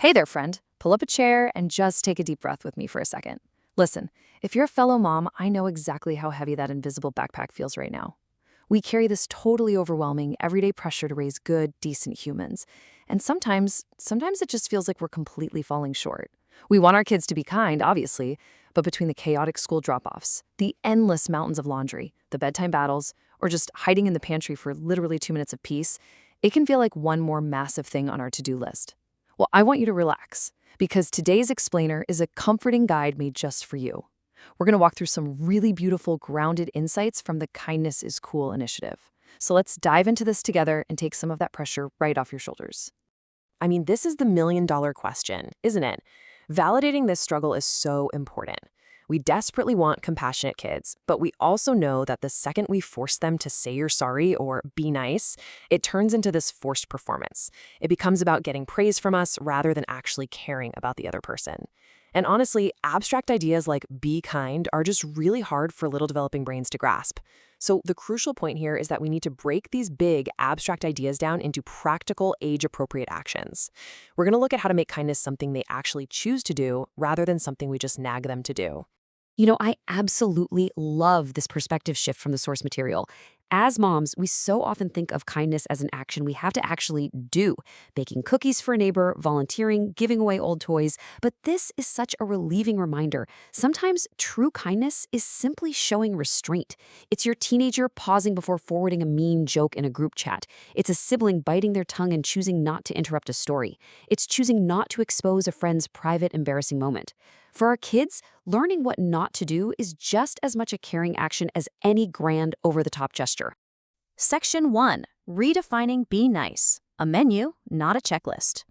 Hey there, friend. Pull up a chair and just take a deep breath with me for a second. Listen, if you're a fellow mom, I know exactly how heavy that invisible backpack feels right now. We carry this totally overwhelming, everyday pressure to raise good, decent humans. And sometimes it just feels like we're completely falling short. We want our kids to be kind, obviously, but between the chaotic school drop-offs, the endless mountains of laundry, the bedtime battles, or just hiding in the pantry for literally 2 minutes of peace, it can feel like one more massive thing on our to-do list. Well, I want you to relax, because today's explainer is a comforting guide made just for you. We're going to walk through some really beautiful, grounded insights from the Kindness is Cool initiative. So let's dive into this together and take some of that pressure right off your shoulders. I mean, this is the million-dollar question, isn't it? Validating this struggle is so important. We desperately want compassionate kids, but we also know that the second we force them to say you're sorry or be nice, it turns into this forced performance. It becomes about getting praise from us rather than actually caring about the other person. And honestly, abstract ideas like be kind are just really hard for little developing brains to grasp. So the crucial point here is that we need to break these big, abstract ideas down into practical, age-appropriate actions. We're going to look at how to make kindness something they actually choose to do rather than something we just nag them to do. I absolutely love this perspective shift from the source material. As moms, we so often think of kindness as an action we have to actually do, baking cookies for a neighbor, volunteering, giving away old toys. But this is such a relieving reminder. Sometimes true kindness is simply showing restraint. It's your teenager pausing before forwarding a mean joke in a group chat. It's a sibling biting their tongue and choosing not to interrupt a story. It's choosing not to expose a friend's private, embarrassing moment. For our kids, learning what not to do is just as much a caring action as any grand, over-the-top gesture. Section 1. Redefining Be Nice. A menu, not a checklist.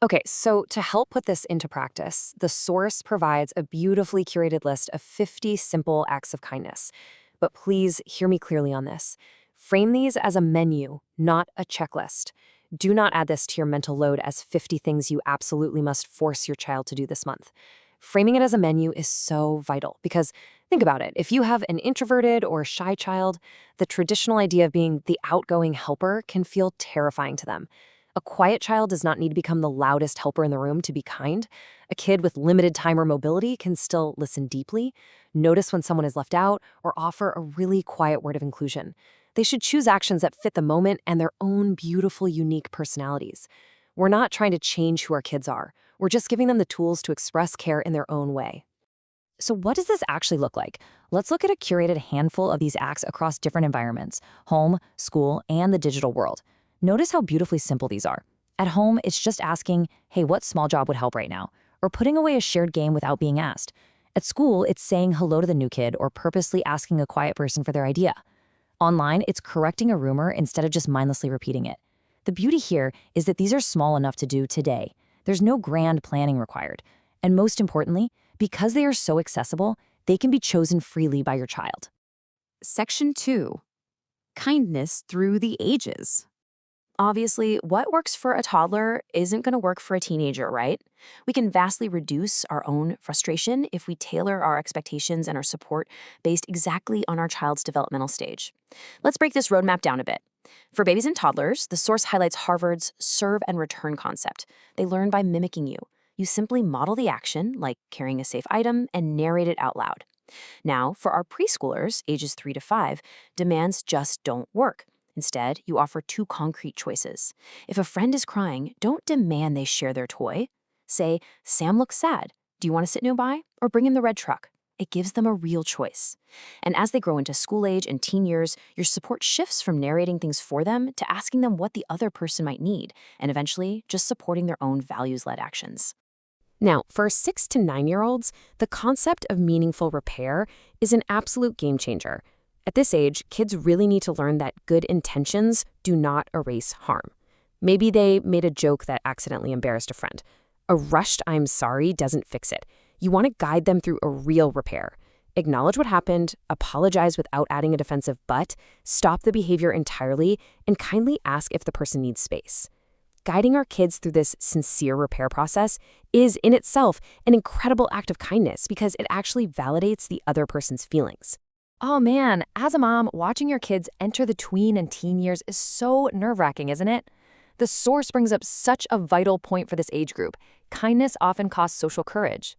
Okay, so to help put this into practice, the source provides a beautifully curated list of 50 simple acts of kindness. But please hear me clearly on this. Frame these as a menu, not a checklist. Do not add this to your mental load as 50 things you absolutely must force your child to do this month. Framing it as a menu is so vital because think about it. If you have an introverted or shy child, the traditional idea of being the outgoing helper can feel terrifying to them. A quiet child does not need to become the loudest helper in the room to be kind. A kid with limited time or mobility can still listen deeply, notice when someone is left out, or offer a really quiet word of inclusion. They should choose actions that fit the moment and their own beautiful, unique personalities. We're not trying to change who our kids are. We're just giving them the tools to express care in their own way. So what does this actually look like? Let's look at a curated handful of these acts across different environments: home, school, and the digital world. Notice how beautifully simple these are. At home, it's just asking, hey, what small job would help right now? Or putting away a shared game without being asked. At school, it's saying hello to the new kid or purposely asking a quiet person for their idea. Online, it's correcting a rumor instead of just mindlessly repeating it. The beauty here is that these are small enough to do today. There's no grand planning required. And most importantly, because they are so accessible, they can be chosen freely by your child. Section 2. Kindness through the ages. Obviously, what works for a toddler isn't going to work for a teenager, right? We can vastly reduce our own frustration if we tailor our expectations and our support based exactly on our child's developmental stage. Let's break this roadmap down a bit. For babies and toddlers, the source highlights Harvard's serve and return concept. They learn by mimicking you. You simply model the action, like carrying a safe item, and narrate it out loud. Now, for our preschoolers, ages 3 to 5, demands just don't work. Instead, you offer 2 concrete choices. If a friend is crying, don't demand they share their toy. Say, Sam looks sad. Do you want to sit nearby? Or bring him the red truck? It gives them a real choice. And as they grow into school age and teen years, your support shifts from narrating things for them to asking them what the other person might need, and eventually just supporting their own values-led actions. Now, for 6 to 9-year-olds, the concept of meaningful repair is an absolute game changer. At this age, kids really need to learn that good intentions do not erase harm. Maybe they made a joke that accidentally embarrassed a friend. A rushed "I'm sorry" doesn't fix it. You want to guide them through a real repair. Acknowledge what happened, apologize without adding a defensive but, stop the behavior entirely, and kindly ask if the person needs space. Guiding our kids through this sincere repair process is in itself an incredible act of kindness because it actually validates the other person's feelings. Oh man, as a mom, watching your kids enter the tween and teen years is so nerve-wracking, isn't it? The source brings up such a vital point for this age group. Kindness often costs social courage.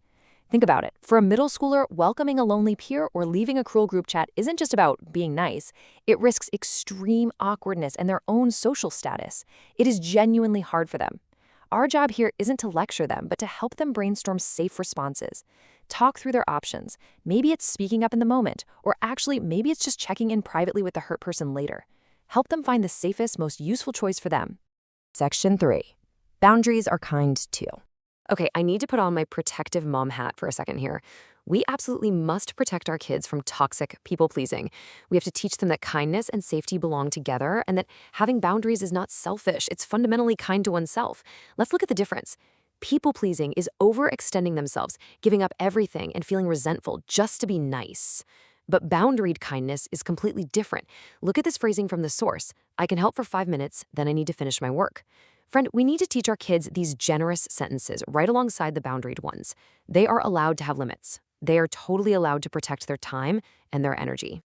Think about it. For a middle schooler, welcoming a lonely peer or leaving a cruel group chat isn't just about being nice. It risks extreme awkwardness and their own social status. It is genuinely hard for them. Our job here isn't to lecture them, but to help them brainstorm safe responses. Talk through their options. Maybe it's speaking up in the moment, or actually, maybe it's just checking in privately with the hurt person later. Help them find the safest, most useful choice for them. Section 3. Boundaries are kind too. Okay, I need to put on my protective mom hat for a second here. We absolutely must protect our kids from toxic people-pleasing. We have to teach them that kindness and safety belong together and that having boundaries is not selfish. It's fundamentally kind to oneself. Let's look at the difference. People-pleasing is overextending themselves, giving up everything and feeling resentful just to be nice. But boundaried kindness is completely different. Look at this phrasing from the source. I can help for 5 minutes, then I need to finish my work. Friend, we need to teach our kids these generous sentences right alongside the boundaried ones. They are allowed to have limits. They are totally allowed to protect their time and their energy.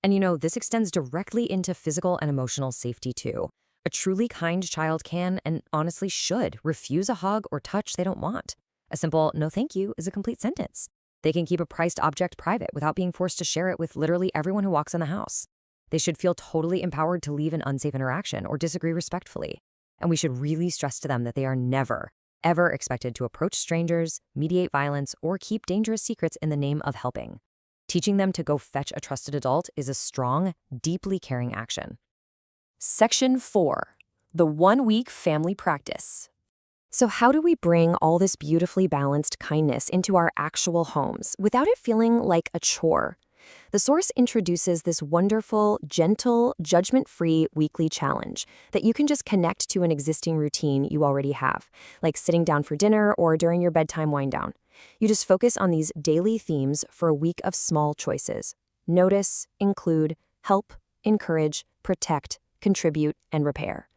And this extends directly into physical and emotional safety too. A truly kind child can, and honestly should, refuse a hug or touch they don't want. A simple "no thank you" is a complete sentence. They can keep a prized object private without being forced to share it with literally everyone who walks in the house. They should feel totally empowered to leave an unsafe interaction or disagree respectfully. And we should really stress to them that they are never, ever expected to approach strangers, mediate violence, or keep dangerous secrets in the name of helping. Teaching them to go fetch a trusted adult is a strong, deeply caring action. Section 4. The 1-week family practice. So how do we bring all this beautifully balanced kindness into our actual homes without it feeling like a chore? The source introduces this wonderful, gentle, judgment-free weekly challenge that you can just connect to an existing routine you already have, like sitting down for dinner or during your bedtime wind-down. You just focus on these daily themes for a week of small choices. Notice, include, help, encourage, protect, contribute, and repair.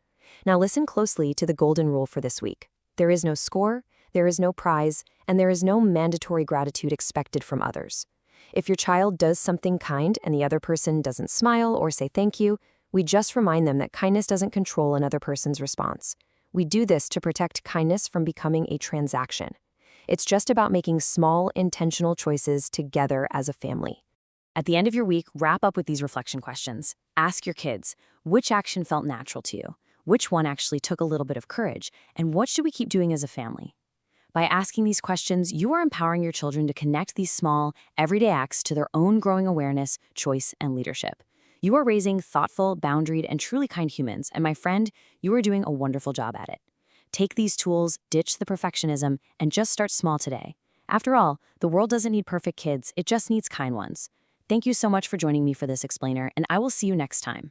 Now listen closely to the golden rule for this week. There is no score, there is no prize, and there is no mandatory gratitude expected from others. If your child does something kind and the other person doesn't smile or say thank you, we just remind them that kindness doesn't control another person's response. We do this to protect kindness from becoming a transaction. It's just about making small, intentional choices together as a family. At the end of your week, wrap up with these reflection questions. Ask your kids, which action felt natural to you? Which one actually took a little bit of courage? And what should we keep doing as a family? By asking these questions, you are empowering your children to connect these small, everyday acts to their own growing awareness, choice, and leadership. You are raising thoughtful, boundaried, and truly kind humans, and my friend, you are doing a wonderful job at it. Take these tools, ditch the perfectionism, and just start small today. After all, the world doesn't need perfect kids, it just needs kind ones. Thank you so much for joining me for this explainer, and I will see you next time.